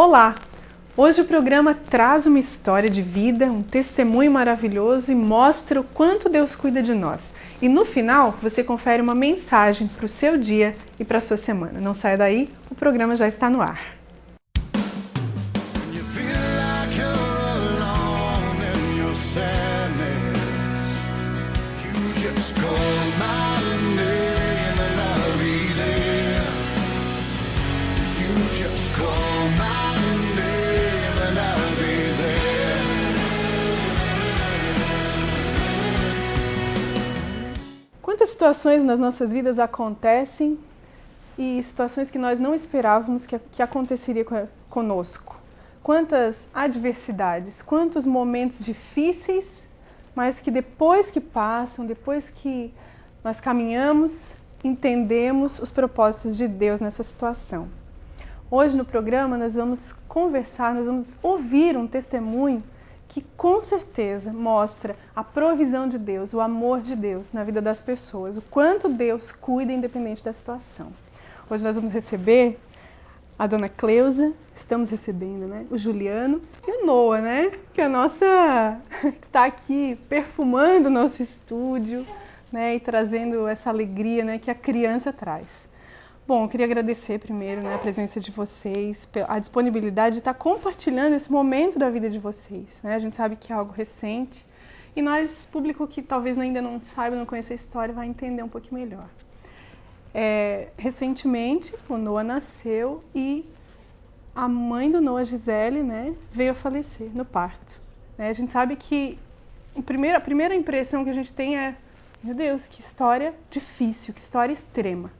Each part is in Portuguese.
Olá! Hoje o programa traz uma história de vida, um testemunho maravilhoso e mostra o quanto Deus cuida de nós. E no final você confere uma mensagem para o seu dia e para a sua semana. Não saia daí, o programa já está no ar. Quantas situações nas nossas vidas acontecem e situações que nós não esperávamos que aconteceria conosco. Quantas adversidades, quantos momentos difíceis, mas que depois que passam, depois que nós caminhamos, entendemos os propósitos de Deus nessa situação. Hoje no programa nós vamos conversar, nós vamos ouvir um testemunho que com certeza mostra a provisão de Deus, o amor de Deus na vida das pessoas, o quanto Deus cuida independente da situação. Hoje nós vamos receber a dona Cleusa, estamos recebendo, né, o Juliano e o Noah, né, que é a nossa, que está aqui perfumando o nosso estúdio, né, e trazendo essa alegria, né, que a criança traz. Bom, eu queria agradecer primeiro, né, a presença de vocês, a disponibilidade de estar compartilhando esse momento da vida de vocês, né? A gente sabe que é algo recente e nós, público que talvez ainda não saiba, não conheça a história, vai entender um pouquinho melhor. Recentemente, o Noah nasceu e a mãe do Noah, Gisele, né, veio a falecer no parto. A gente sabe que a primeira impressão que a gente tem é, meu Deus, que história difícil, que história extrema,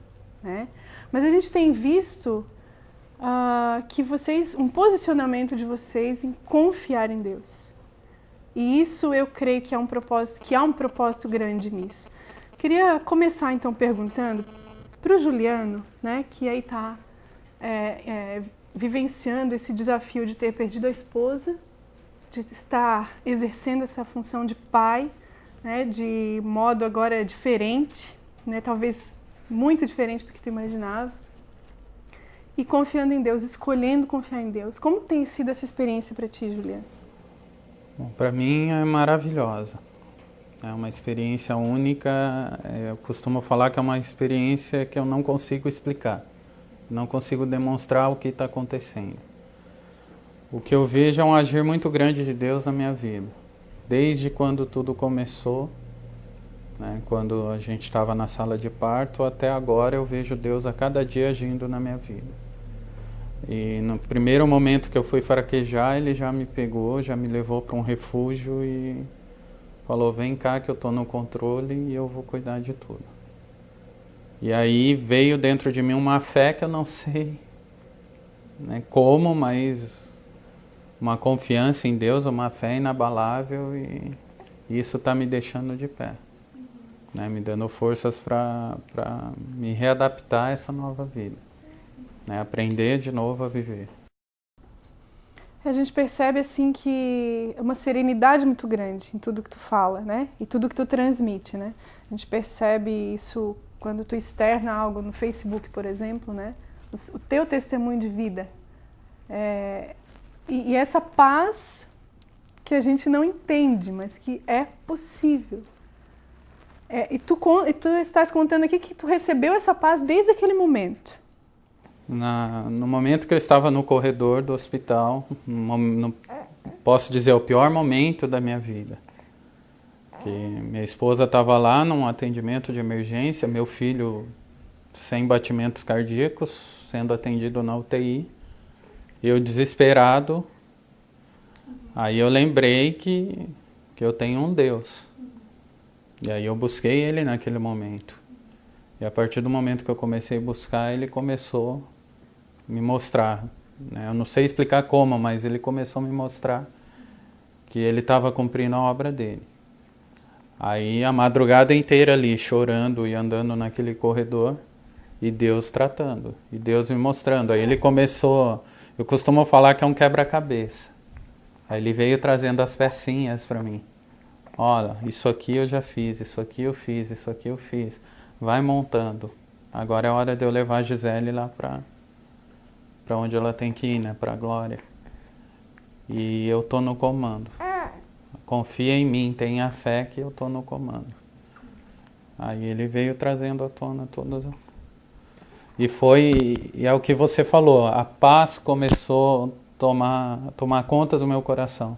né? Mas a gente tem visto que um posicionamento de vocês em confiar em Deus. E isso eu creio que há um propósito grande nisso. Queria começar então perguntando para o Juliano, né, que aí está vivenciando esse desafio de ter perdido a esposa, de estar exercendo essa função de pai, né, de modo agora diferente, né, talvez muito diferente do que tu imaginava, e confiando em Deus, escolhendo confiar em Deus. Como tem sido essa experiência para ti, Juliano? Bom, para mim é maravilhosa. É uma experiência única. Eu costumo falar que é uma experiência que eu não consigo explicar. Não consigo demonstrar o que está acontecendo. O que eu vejo é um agir muito grande de Deus na minha vida. Desde quando tudo começou, né, quando a gente estava na sala de parto, até agora eu vejo Deus a cada dia agindo na minha vida. E no primeiro momento que eu fui fraquejar, Ele já me pegou, já me levou para um refúgio e falou, vem cá que eu estou no controle e eu vou cuidar de tudo. E aí veio dentro de mim uma fé que eu não sei, né, como, mas uma confiança em Deus, uma fé inabalável e isso está me deixando de pé. Né, me dando forças para me readaptar a essa nova vida, né, aprender de novo a viver. A gente percebe assim que é uma serenidade muito grande em tudo que tu fala, né, e tudo que tu transmite, né. A gente percebe isso quando tu externa algo no Facebook, por exemplo, né, o teu testemunho de vida. E essa paz que a gente não entende, mas que é possível. E tu estás contando aqui que tu recebeu essa paz desde aquele momento. No momento que eu estava no corredor do hospital, posso dizer, o pior momento da minha vida. Que minha esposa estava lá num atendimento de emergência, meu filho sem batimentos cardíacos, sendo atendido na UTI. Eu desesperado, aí eu lembrei que eu tenho um Deus. E aí eu busquei Ele naquele momento. E a partir do momento que eu comecei a buscar, Ele começou a me mostrar. Né? Eu não sei explicar como, mas Ele começou a me mostrar que Ele estava cumprindo a obra dEle. Aí a madrugada inteira ali, chorando e andando naquele corredor, e Deus tratando, e Deus me mostrando. Aí Ele começou, eu costumo falar que é um quebra-cabeça. Aí Ele veio trazendo as pecinhas para mim. Olha, isso aqui eu já fiz, isso aqui eu fiz, isso aqui eu fiz. Vai montando. Agora é hora de eu levar a Gisele lá para para onde ela tem que ir, né, para a glória. E eu tô no comando. Confia em mim, tenha fé que eu tô no comando. Aí ele veio trazendo à tona todas. E é o que você falou, a paz começou a tomar conta do meu coração.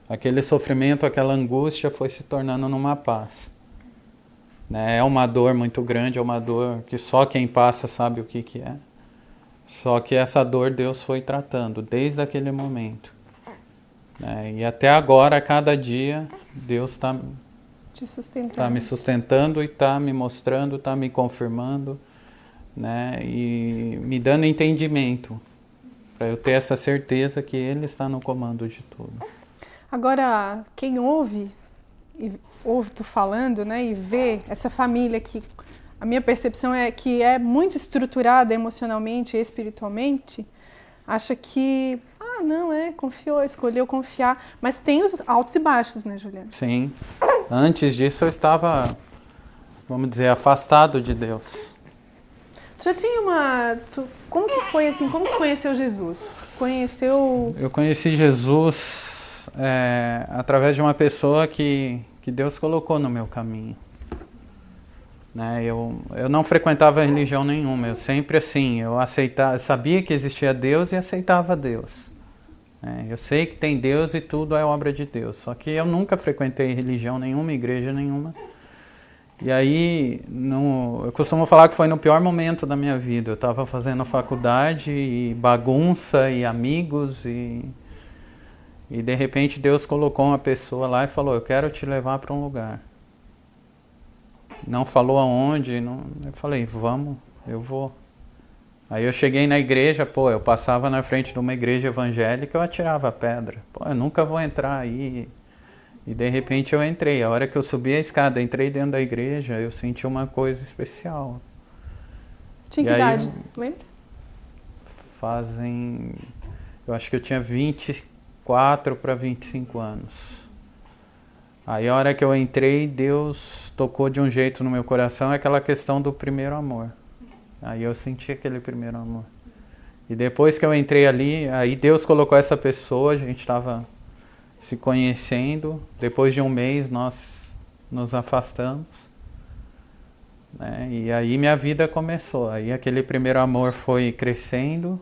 Aquele sofrimento, aquela angústia foi se tornando numa paz. Né? É uma dor muito grande, é uma dor que só quem passa sabe o que é. Só que essa dor Deus foi tratando desde aquele momento. Né? E até agora, a cada dia, Deus está me sustentando e está me mostrando, está me confirmando, né? E me dando entendimento, para eu ter essa certeza que Ele está no comando de tudo. Agora, quem ouve tu falando, né, e vê essa família que a minha percepção é que é muito estruturada emocionalmente e espiritualmente, acha que, confiou, escolheu confiar, mas tem os altos e baixos, né, Juliano? Sim. Antes disso eu estava, vamos dizer, afastado de Deus. Tu já tinha como que foi assim, como que conheceu Jesus? Eu conheci Jesus através de uma pessoa que Deus colocou no meu caminho. Né? Eu não frequentava religião nenhuma, eu sempre assim, eu sabia que existia Deus e aceitava Deus. Eu sei que tem Deus e tudo é obra de Deus, só que eu nunca frequentei religião nenhuma, igreja nenhuma. E aí, eu costumo falar que foi no pior momento da minha vida. Eu estava fazendo faculdade e bagunça e amigos e de repente Deus colocou uma pessoa lá e falou, eu quero te levar para um lugar. Não falou aonde, eu falei, vamos, eu vou. Aí eu cheguei na igreja, eu passava na frente de uma igreja evangélica, eu atirava pedra. Eu nunca vou entrar aí. E de repente eu entrei. A hora que eu subi a escada, entrei dentro da igreja, eu senti uma coisa especial. Tinha que idade, lembra? Eu acho que eu tinha 24 para 25 anos. Aí a hora que eu entrei, Deus tocou de um jeito no meu coração, aquela questão do primeiro amor. Aí eu senti aquele primeiro amor. E depois que eu entrei ali, aí Deus colocou essa pessoa, a gente estava se conhecendo. Depois de um mês nós nos afastamos. Né? E aí minha vida começou. Aí aquele primeiro amor foi crescendo.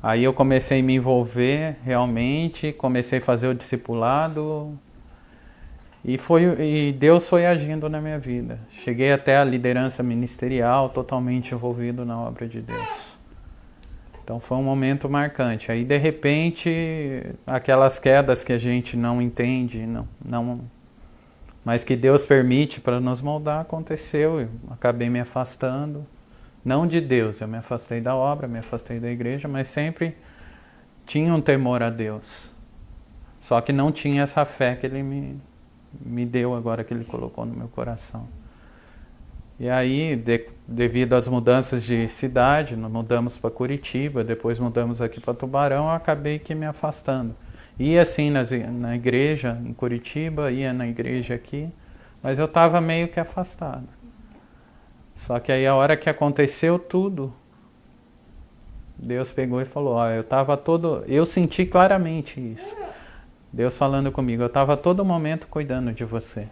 Aí eu comecei a me envolver realmente, comecei a fazer o discipulado. E Deus foi agindo na minha vida. Cheguei até a liderança ministerial, totalmente envolvido na obra de Deus. Então foi um momento marcante. Aí de repente, aquelas quedas que a gente não entende, mas que Deus permite para nos moldar, aconteceu. Eu acabei me afastando. Não de Deus, eu me afastei da obra, me afastei da igreja, mas sempre tinha um temor a Deus. Só que não tinha essa fé que Ele me deu agora, que Ele colocou no meu coração. E aí, devido às mudanças de cidade, nós mudamos para Curitiba, depois mudamos aqui para Tubarão, eu acabei que me afastando. Ia assim na igreja em Curitiba, ia na igreja aqui, mas eu estava meio que afastado. Só que aí a hora que aconteceu tudo, Deus pegou e falou, eu senti claramente isso. Deus falando comigo, eu estava a todo momento cuidando de você.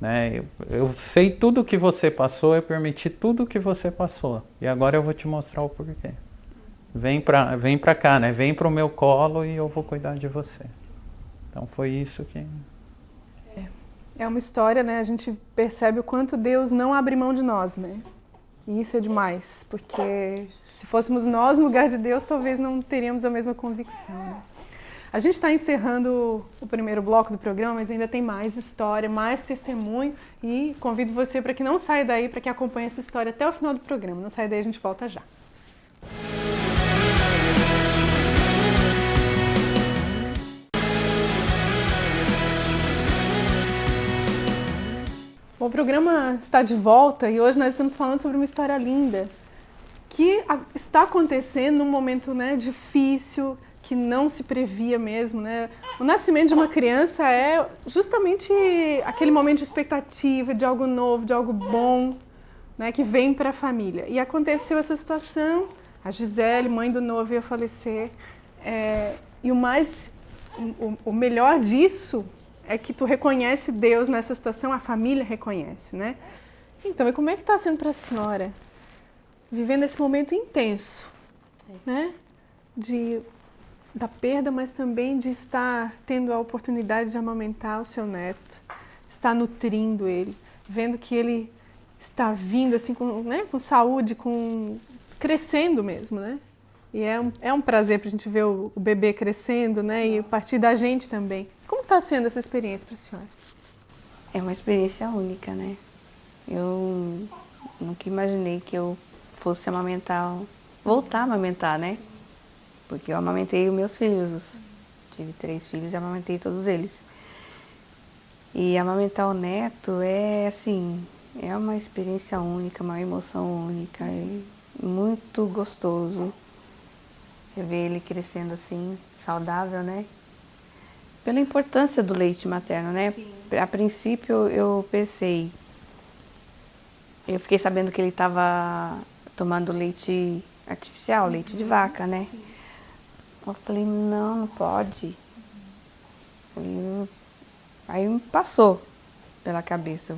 Né? Eu sei tudo que você passou, eu permiti tudo que você passou. E agora eu vou te mostrar o porquê. Vem pra cá, né? Vem pro meu colo e eu vou cuidar de você. Então foi isso que... É uma história, né? A gente percebe o quanto Deus não abre mão de nós, né? E isso é demais, porque se fôssemos nós no lugar de Deus, talvez não teríamos a mesma convicção, né? A gente está encerrando o primeiro bloco do programa, mas ainda tem mais história, mais testemunho, e convido você para que não saia daí, para que acompanhe essa história até o final do programa. Não saia daí, a gente volta já. Bom, o programa está de volta e hoje nós estamos falando sobre uma história linda que está acontecendo num momento, né, difícil, que não se previa mesmo, né? O nascimento de uma criança é justamente aquele momento de expectativa, de algo novo, de algo bom, né, que vem para a família. E aconteceu essa situação, A Gisele, mãe do Noah, veio a falecer. E o melhor disso é que tu reconhece Deus nessa situação, a família reconhece, né? Então, e como é que está sendo para a senhora? Vivendo esse momento intenso, né? Da perda, mas também de estar tendo a oportunidade de amamentar o seu neto, estar nutrindo ele, vendo que ele está vindo assim com saúde, crescendo mesmo, né? E é um prazer para a gente ver o bebê crescendo, né? E a partir da gente também. Como está sendo essa experiência para a senhora? É uma experiência única, né? Eu nunca imaginei que eu fosse voltar a amamentar, né? Porque eu amamentei os meus filhos. Tive 3 filhos e amamentei todos eles. E amamentar o neto é uma experiência única, uma emoção única, é muito gostoso. Ver ele crescendo assim, saudável, né? Pela importância do leite materno, né? Sim. A princípio eu fiquei sabendo que ele estava tomando leite artificial, leite de vaca, né? Sim. Eu falei, não pode. Aí me passou pela cabeça,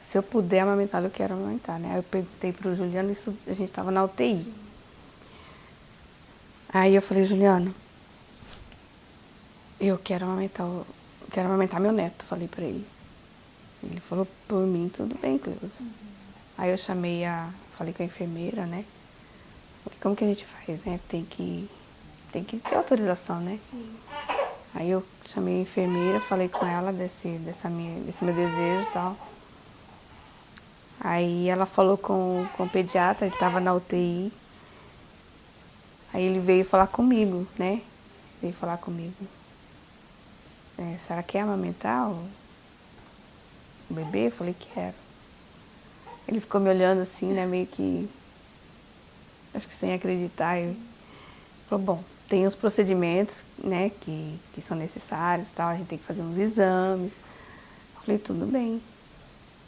se eu puder amamentar, eu quero amamentar, né? Aí eu perguntei pro Juliano, a gente estava na UTI. Sim. Aí eu falei, Juliano, eu quero amamentar meu neto, falei pra ele. Ele falou, por mim, tudo bem, Cleusa. Aí eu falei com a enfermeira, né? Falei, como que a gente faz, né? Tem que ter autorização, né? Sim. Aí eu chamei a enfermeira, falei com ela desse meu desejo e tal. Aí ela falou com o pediatra, ele estava na UTI. Aí ele veio falar comigo, né? Veio falar comigo. A senhora quer amamentar o bebê? Eu falei, quero. Ele ficou me olhando assim, né? Meio que, acho que sem acreditar. Ele falou, bom, tem os procedimentos, né? Que são necessários, tal. A gente tem que fazer uns exames. Eu falei, tudo bem.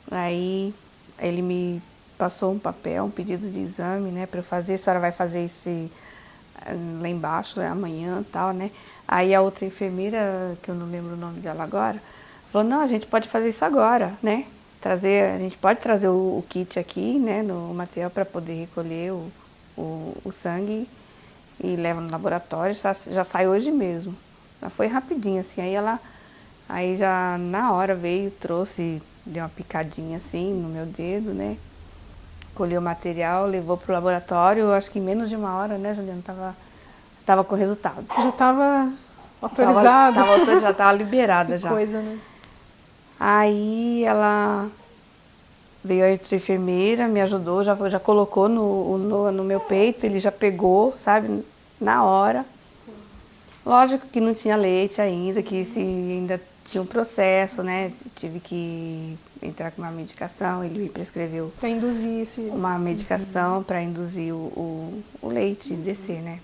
Aí ele me passou um papel, um pedido de exame, né? Para eu fazer. A senhora vai fazer esse lá embaixo, né, amanhã e tal, né? Aí a outra enfermeira, que eu não lembro o nome dela agora, falou, não, a gente pode fazer isso agora, né? A gente pode trazer o kit aqui, né, no material para poder recolher o sangue e leva no laboratório, já sai hoje mesmo. Já foi rapidinho, assim, aí já na hora veio, trouxe, deu uma picadinha assim no meu dedo, né? Colheu o material, levou para o laboratório, acho que em menos de 1 hora, né, Juliana? Tava com o resultado. Já estava autorizada. Já estava liberada já. Coisa, né? Aí veio a outra enfermeira, me ajudou, já colocou no meu peito, ele já pegou, sabe, na hora. Lógico que não tinha leite ainda, que ainda tinha um processo, né? Tive que entrar com uma medicação, ele me prescreveu para induzir uma medicação para induzir o leite descer, né?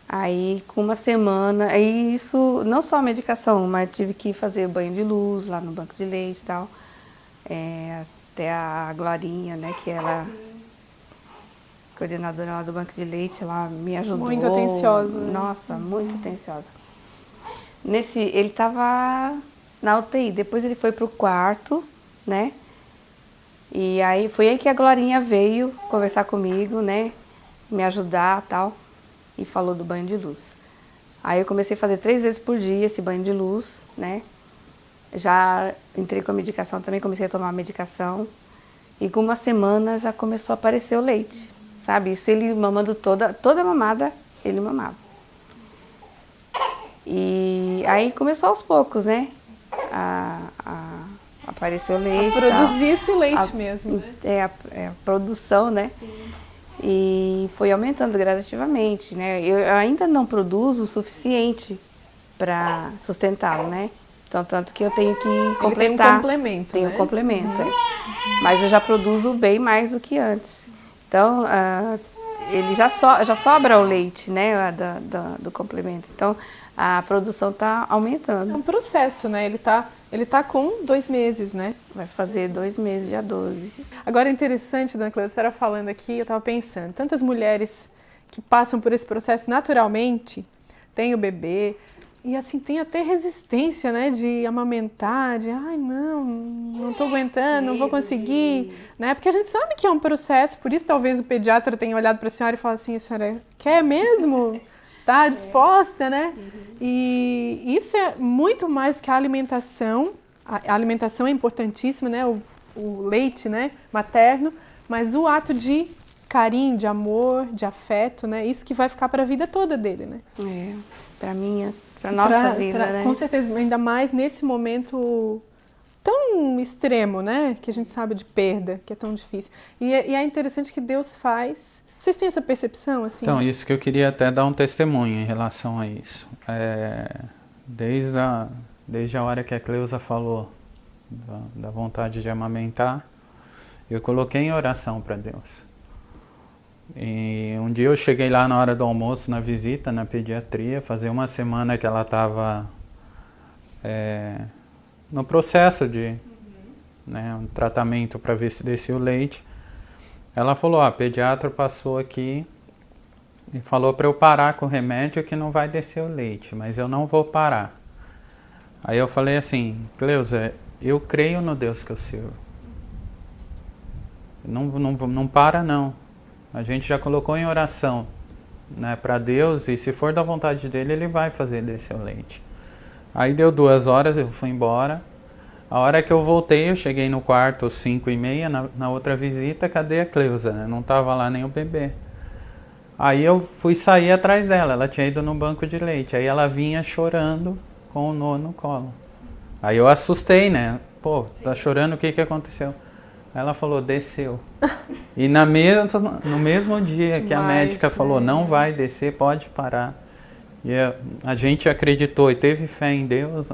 Aí com 1 semana, aí isso, não só a medicação, mas tive que fazer banho de luz lá no banco de leite e tal. Até a Glorinha, né, que ela coordenadora lá do banco de leite, ela me ajudou. Muito atenciosa. Nossa, muito atenciosa. Ele estava na UTI, depois ele foi pro quarto, né? E aí foi aí que a Glorinha veio conversar comigo, né? Me ajudar e tal. E falou do banho de luz. Aí eu comecei a fazer 3 vezes por dia esse banho de luz, né? Já entrei com a medicação também, comecei a tomar a medicação. E com 1 semana já começou a aparecer o leite, sabe? Isso ele mamando toda mamada, ele mamava. E aí começou aos poucos, né? A aparecer o leite. A produzir esse leite mesmo, né? A produção, né? Sim. E foi aumentando gradativamente, né? Eu ainda não produzo o suficiente para sustentá-lo, né? Então, tanto que eu tenho que completar. Ele tem um complemento, Tem um complemento, Mas eu já produzo bem mais do que antes. Então, ele já sobra o leite, né? Do complemento. Então, a produção está aumentando. É um processo, né? Ele está Ele está com 2 meses, né? Vai fazer 2 meses, dia 12. Agora é interessante, dona Cleusa, a senhora falando aqui, eu estava pensando, tantas mulheres que passam por esse processo naturalmente, têm o bebê, e assim, tem até resistência, né, de amamentar, de, ai, não estou aguentando, não vou conseguir, né, porque a gente sabe que é um processo, por isso talvez o pediatra tenha olhado para a senhora e falado assim, a senhora quer mesmo? Tá disposta, né? E isso é muito mais que a alimentação. A alimentação é importantíssima, né? O leite, né? Materno, mas o ato de carinho, de amor, de afeto, né? Isso que vai ficar para a vida toda dele, né? Para mim, para nossa vida, né? Com certeza, ainda mais nesse momento tão extremo, né? Que a gente sabe de perda, que é tão difícil. E é interessante que Deus faz. Vocês têm essa percepção, assim? Então, isso que eu queria até dar um testemunho em relação a isso. Desde a hora que a Cleusa falou da vontade de amamentar, eu coloquei em oração para Deus. E um dia eu cheguei lá na hora do almoço, na visita, na pediatria, fazia uma semana que ela estava no processo de um tratamento para ver se descia o leite. Ela falou, a pediatra passou aqui e falou para eu parar com o remédio que não vai descer o leite, mas eu não vou parar. Aí eu falei assim, Cleusa, eu creio no Deus que eu sirvo. Não para não. A gente já colocou em oração, né, para Deus e se for da vontade dele, ele vai fazer descer o leite. Aí deu 2 horas, eu fui embora. A hora que eu voltei, eu cheguei no quarto 5h30, na outra visita, cadê a Cleusa? Né? Não estava lá nem o bebê. Aí eu fui sair atrás dela, ela tinha ido no banco de leite. Aí ela vinha chorando com o Noah no colo. Aí eu assustei, né? Pô, tá chorando, o que aconteceu? Aí ela falou, desceu. E no mesmo dia que a médica falou, não vai descer, pode parar. E a gente acreditou e teve fé em Deus.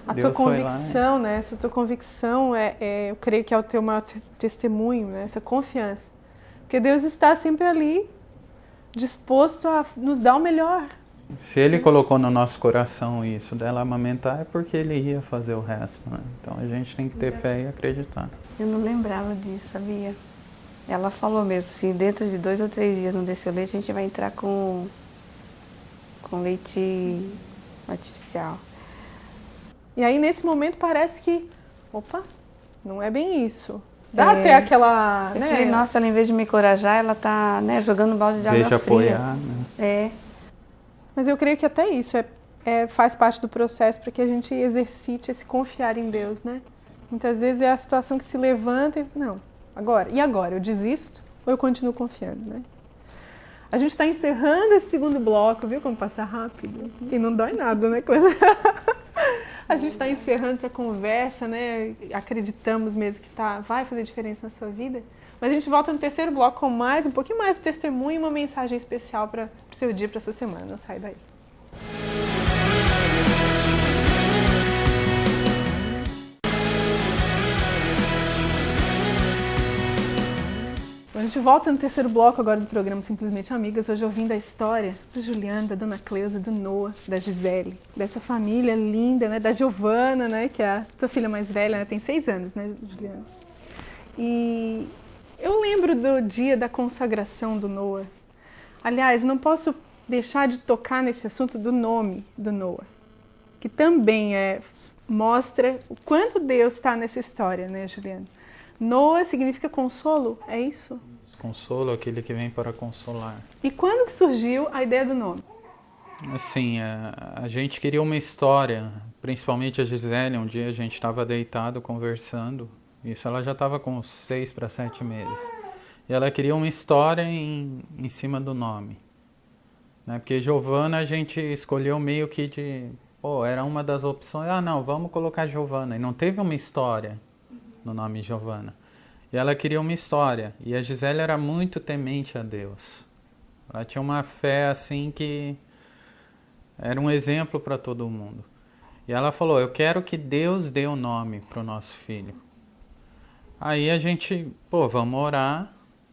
A tua convicção, né? Essa tua convicção eu creio que é o teu maior testemunho, né? Essa confiança. Porque Deus está sempre ali, disposto a nos dar o melhor. Se Ele colocou no nosso coração isso dela amamentar, é porque Ele ia fazer o resto, né? Então a gente tem que ter fé e acreditar. Eu não lembrava disso, sabia? Ela falou mesmo, se dentro de 2 ou 3 dias não descer o leite, a gente vai entrar com leite artificial. E aí, nesse momento, parece que, opa, não é bem isso. Dá até aquela, eu falei, nossa, ela, em vez de me encorajar, ela tá, né, jogando balde de água fria. Deixa apoiar, né? Mas eu creio que até isso faz parte do processo para que a gente exercite esse confiar em Deus, né? Muitas vezes é a situação que se levanta e, não, agora, e agora? Eu desisto ou eu continuo confiando, né? A gente está encerrando esse segundo bloco, viu como passa rápido? E não dói nada, né, Cleusa? A gente está encerrando essa conversa, né? Acreditamos mesmo que vai fazer diferença na sua vida. Mas a gente volta no terceiro bloco com um pouquinho mais de testemunho e uma mensagem especial para o seu dia, para a sua semana. Não sai daí. A gente volta no terceiro bloco agora do programa Simplesmente Amigas, hoje ouvindo a história do Juliano, da Dona Cleusa, do Noah, da Gisele, dessa família linda, né, da Giovana, né, que é a tua filha mais velha, né, tem 6 anos, né, Juliano? E eu lembro do dia da consagração do Noah. Aliás, não posso deixar de tocar nesse assunto do nome do Noah, que também mostra o quanto Deus está nessa história, né, Juliano? Noah significa consolo, é isso? Consolo, aquele que vem para consolar. E quando que surgiu a ideia do nome? Assim, a gente queria uma história, principalmente a Gisele. Um dia a gente estava deitado conversando, isso ela já estava com 6 para 7 meses. E ela queria uma história em cima do nome. Né? Porque Giovana a gente escolheu meio que era uma das opções. Não, vamos colocar Giovana. E não teve uma história no nome Giovana. E ela queria uma história. E a Gisele era muito temente a Deus. Ela tinha uma fé assim que era um exemplo para todo mundo. E ela falou, eu quero que Deus dê o nome para o nosso filho. Aí a gente, vamos orar,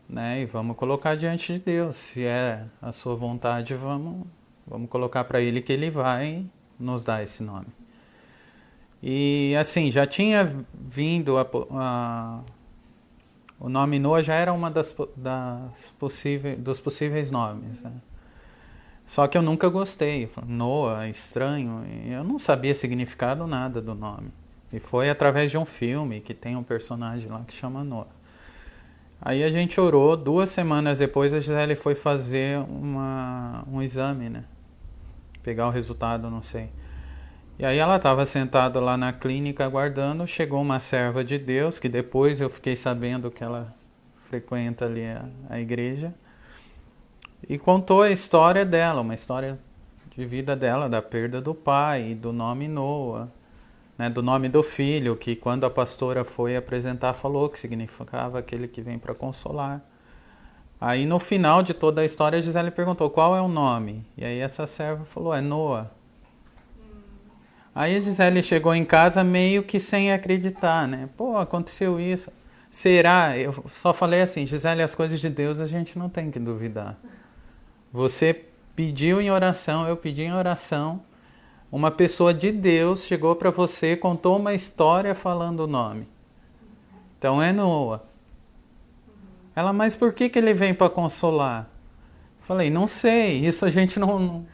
né? E vamos colocar diante de Deus. Se é a sua vontade, vamos colocar para Ele que Ele vai nos dar esse nome. E assim, já tinha vindo o nome Noah já era uma dos possíveis nomes, né? Só que eu nunca gostei. Eu falei, Noah, estranho. E eu não sabia significado nada do nome. E foi através de um filme que tem um personagem lá que chama Noah. Aí a gente orou, 2 semanas depois a Gisele foi fazer um exame, né? Pegar o resultado, não sei. E aí ela estava sentada lá na clínica aguardando, chegou uma serva de Deus, que depois eu fiquei sabendo que ela frequenta ali a igreja, e contou a história dela, uma história de vida dela, da perda do pai, do nome Noah, né, do nome do filho, que quando a pastora foi apresentar falou que significava aquele que vem para consolar. Aí no final de toda a história a Gisele perguntou qual é o nome, e aí essa serva falou, é Noah. Aí a Gisele chegou em casa meio que sem acreditar, né? Pô, aconteceu isso. Será? Eu só falei assim, Gisele, as coisas de Deus a gente não tem que duvidar. Você pediu em oração, eu pedi em oração. Uma pessoa de Deus chegou para você, contou uma história falando o nome. Então é Noah. Ela, mas por que ele vem para consolar? Falei, não sei, isso a gente não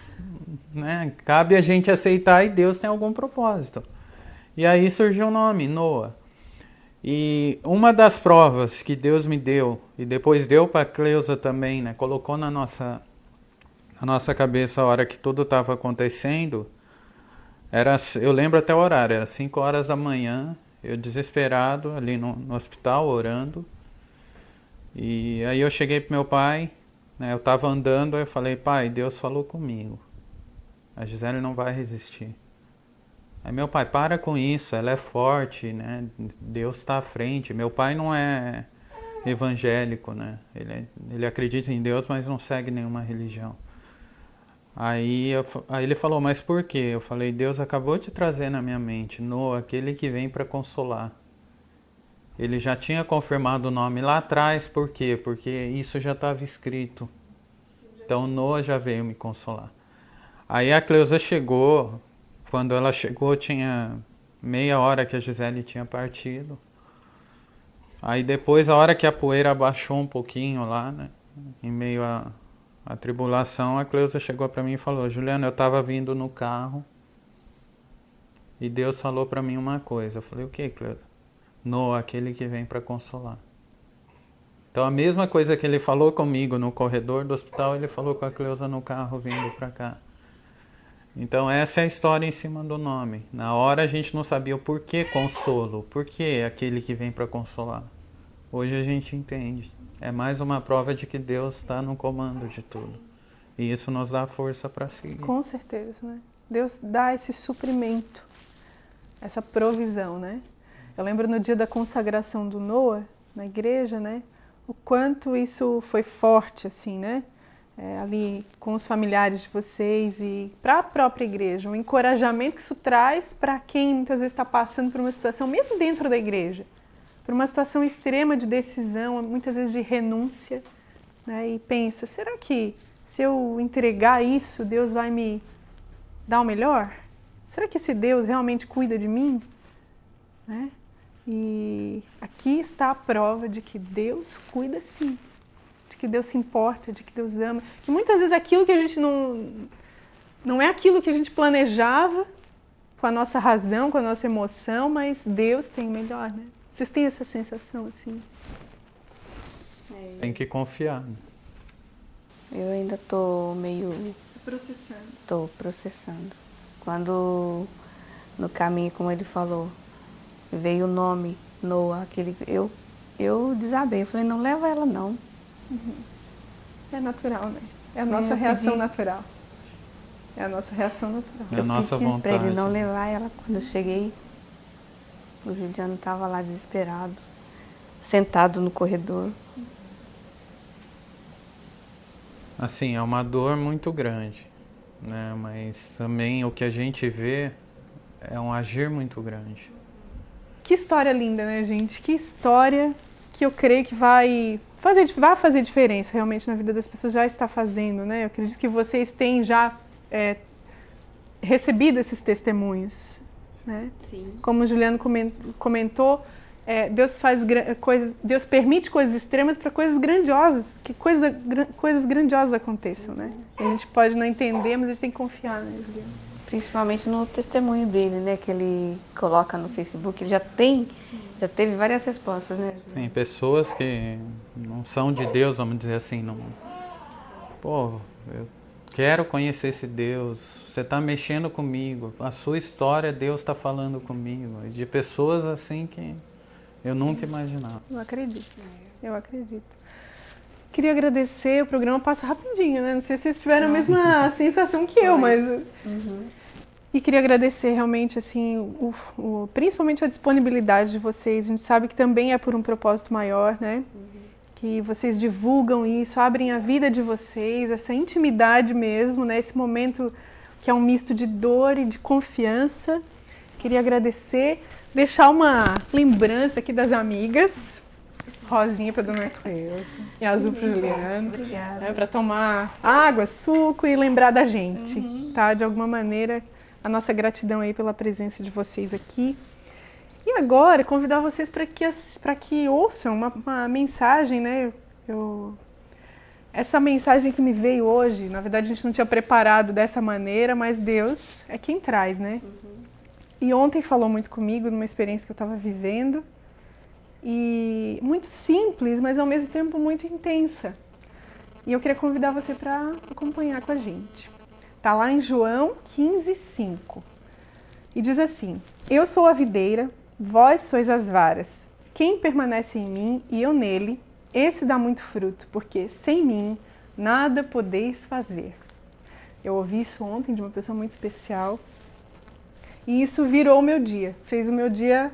né? Cabe a gente aceitar e Deus tem algum propósito. E aí surgiu o nome, Noah. E uma das provas que Deus me deu, e depois deu para a Cleusa também, né? Colocou na nossa cabeça a hora que tudo estava acontecendo, eu lembro até o horário, era 5 horas da manhã, eu desesperado ali no hospital, orando. E aí eu cheguei pro meu pai, né? Eu estava andando, aí eu falei, pai, Deus falou comigo. A Gisele não vai resistir. Aí meu pai, para com isso, ela é forte, né? Deus está à frente. Meu pai não é evangélico, né? Ele acredita em Deus, mas não segue nenhuma religião. Aí ele falou, mas por quê? Eu falei, Deus acabou de trazer na minha mente, Noah, aquele que vem para consolar. Ele já tinha confirmado o nome lá atrás, por quê? Porque isso já estava escrito. Então Noah já veio me consolar. Aí a Cleusa chegou, quando ela chegou tinha meia hora que a Gisele tinha partido. Aí depois, a hora que a poeira abaixou um pouquinho lá, né, em meio à tribulação, a Cleusa chegou para mim e falou, Juliana, eu estava vindo no carro e Deus falou para mim uma coisa. Eu falei, o que, Cleusa? Noah, aquele que vem para consolar. Então a mesma coisa que ele falou comigo no corredor do hospital, ele falou com a Cleusa no carro vindo para cá. Então essa é a história em cima do nome. Na hora a gente não sabia o porquê consolo, porquê aquele que vem para consolar. Hoje a gente entende. É mais uma prova de que Deus está no comando de tudo. E isso nos dá força para seguir. Com certeza, né? Deus dá esse suprimento, essa provisão, né? Eu lembro no dia da consagração do Noah, na igreja, né? O quanto isso foi forte, assim, né? Ali com os familiares de vocês e para a própria igreja, um encorajamento que isso traz para quem muitas vezes está passando por uma situação, mesmo dentro da igreja, por uma situação extrema de decisão, muitas vezes de renúncia, né? E pensa, será que se eu entregar isso, Deus vai me dar o melhor? Será que esse Deus realmente cuida de mim? Né? E aqui está a prova de que Deus cuida sim. De que Deus se importa, de que Deus ama. E muitas vezes aquilo que a gente não é aquilo que a gente planejava com a nossa razão, com a nossa emoção, mas Deus tem o melhor, né? Vocês têm essa sensação assim? Tem que confiar. Né? Eu ainda tô meio... Processando. Tô processando. Quando no caminho, como ele falou, veio o nome Noah, aquele... Eu desabei, eu falei, não leva ela não. Uhum. É natural, né? É a nossa reação natural. É a nossa reação natural. É a nossa vontade. Para ele não levar ela. Quando eu cheguei, o Juliano estava lá desesperado, sentado no corredor. Assim, é uma dor muito grande, né? Mas também o que a gente vê é um agir muito grande. Que história linda, né, gente? Que história que eu creio que vai fazer diferença realmente na vida das pessoas, já está fazendo, né? Eu acredito que vocês têm já recebido esses testemunhos. né? Sim. Como o Juliano comentou, Deus faz coisas, Deus permite coisas extremas para coisas grandiosas, que coisas grandiosas aconteçam, né? A gente pode não entender, mas a gente tem que confiar, né, Juliano? Principalmente no testemunho dele, né, que ele coloca no Facebook, ele já teve várias respostas, né? Tem pessoas que não são de Deus, vamos dizer assim, não. Pô, eu quero conhecer esse Deus, você está mexendo comigo, a sua história, Deus está falando comigo. De pessoas assim que eu nunca imaginava. Eu acredito. Queria agradecer, o programa passa rapidinho, né? Não sei se vocês tiveram a mesma sensação que eu, mas... E queria agradecer realmente, assim, principalmente a disponibilidade de vocês. A gente sabe que também é por um propósito maior, né? Que vocês divulgam isso, abrem a vida de vocês, essa intimidade mesmo, né? Esse momento que é um misto de dor e de confiança. Queria agradecer, deixar uma lembrança aqui das amigas. Rosinha para Dona Cleusa e azul para Juliano. Obrigada. Né, para tomar água, suco e lembrar da gente, tá? De alguma maneira, a nossa gratidão aí pela presença de vocês aqui. E agora, convidar vocês para que ouçam uma mensagem, né? Essa mensagem que me veio hoje, na verdade a gente não tinha preparado dessa maneira, mas Deus é quem traz, né? E ontem falou muito comigo numa experiência que eu estava vivendo. E muito simples, mas ao mesmo tempo muito intensa. E eu queria convidar você para acompanhar com a gente. Está lá em João 15:5. E diz assim: Eu sou a videira, vós sois as varas. Quem permanece em mim e eu nele, esse dá muito fruto, porque sem mim nada podeis fazer. Eu ouvi isso ontem de uma pessoa muito especial. E isso virou o meu dia, fez o meu dia...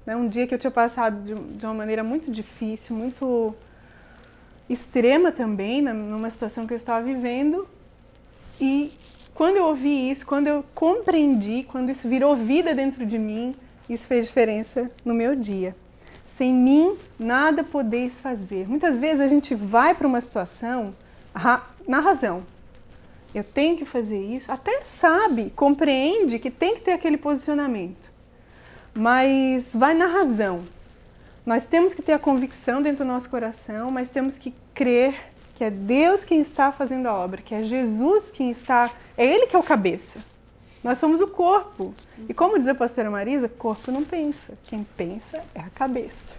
Um dia que eu tinha passado de uma maneira muito difícil, muito extrema também, numa situação que eu estava vivendo. E quando eu ouvi isso, quando eu compreendi, quando isso virou vida dentro de mim, isso fez diferença no meu dia. Sem mim, nada podeis fazer. Muitas vezes a gente vai para uma situação na razão. Eu tenho que fazer isso, até sabe, compreende que tem que ter aquele posicionamento. Mas vai na razão. Nós temos que ter a convicção dentro do nosso coração, mas temos que crer que é Deus quem está fazendo a obra, que é Jesus quem está... É Ele que é o cabeça. Nós somos o corpo. E como diz a pastora Marisa, corpo não pensa. Quem pensa é a cabeça.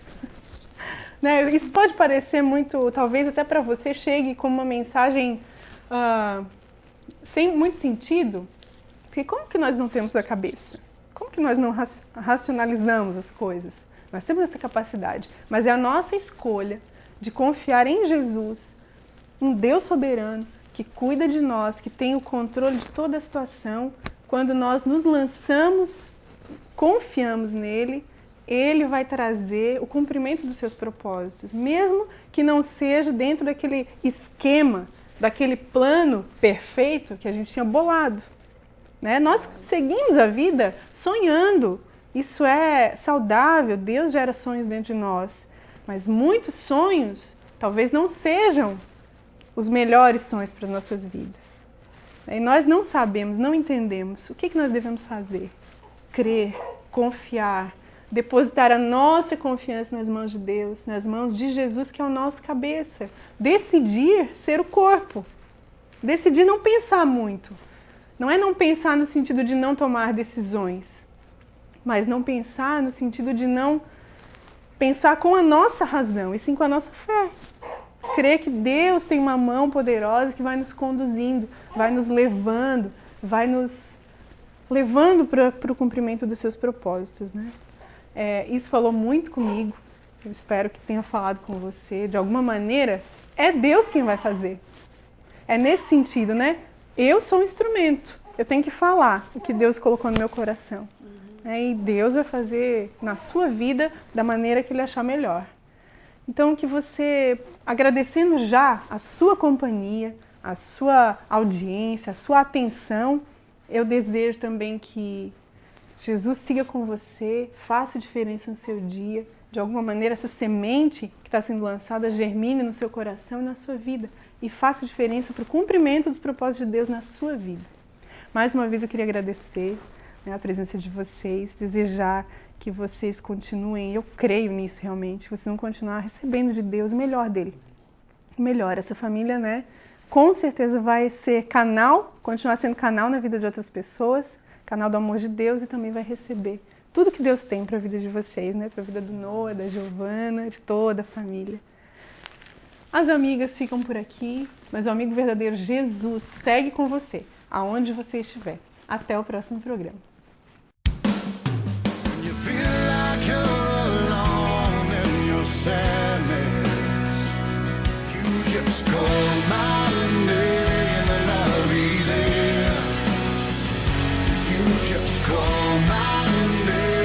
Né? Isso pode parecer muito... Talvez até para você chegue como uma mensagem sem muito sentido. Porque como que nós não temos a cabeça? Como que nós não racionalizamos as coisas? Nós temos essa capacidade, mas é a nossa escolha de confiar em Jesus, um Deus soberano, que cuida de nós, que tem o controle de toda a situação. Quando nós nos lançamos, confiamos nele, ele vai trazer o cumprimento dos seus propósitos, mesmo que não seja dentro daquele esquema, daquele plano perfeito que a gente tinha bolado. Né? Nós seguimos a vida sonhando, isso é saudável, Deus gera sonhos dentro de nós, mas muitos sonhos talvez não sejam os melhores sonhos para as nossas vidas. E nós não sabemos, não entendemos o que nós devemos fazer. Crer, confiar, depositar a nossa confiança nas mãos de Deus, nas mãos de Jesus, que é o nosso cabeça. Decidir ser o corpo, decidir não pensar muito. Não é não pensar no sentido de não tomar decisões, mas não pensar no sentido de não pensar com a nossa razão, e sim com a nossa fé. Crer que Deus tem uma mão poderosa que vai nos conduzindo, vai nos levando, vai nos levando para o cumprimento dos seus propósitos, né? Isso falou muito comigo, eu espero que tenha falado com você. De alguma maneira, é Deus quem vai fazer. É nesse sentido, né? Eu sou um instrumento, eu tenho que falar o que Deus colocou no meu coração. E Deus vai fazer na sua vida da maneira que Ele achar melhor. Então, que você, agradecendo já a sua companhia, a sua audiência, a sua atenção, eu desejo também que Jesus siga com você, faça diferença no seu dia. De alguma maneira, essa semente que está sendo lançada germine no seu coração e na sua vida e faça diferença para o cumprimento dos propósitos de Deus na sua vida. Mais uma vez eu queria agradecer. né, a presença de vocês, desejar que vocês continuem, eu creio nisso realmente, vocês vão continuar recebendo de Deus o melhor dele. O melhor, essa família, né, com certeza vai ser canal, continuar sendo canal na vida de outras pessoas, canal do amor de Deus, e também vai receber tudo que Deus tem para a vida de vocês, né, para a vida do Noah, da Giovana, de toda a família. As amigas ficam por aqui, mas o amigo verdadeiro Jesus segue com você, aonde você estiver. Até o próximo programa. Just call my name.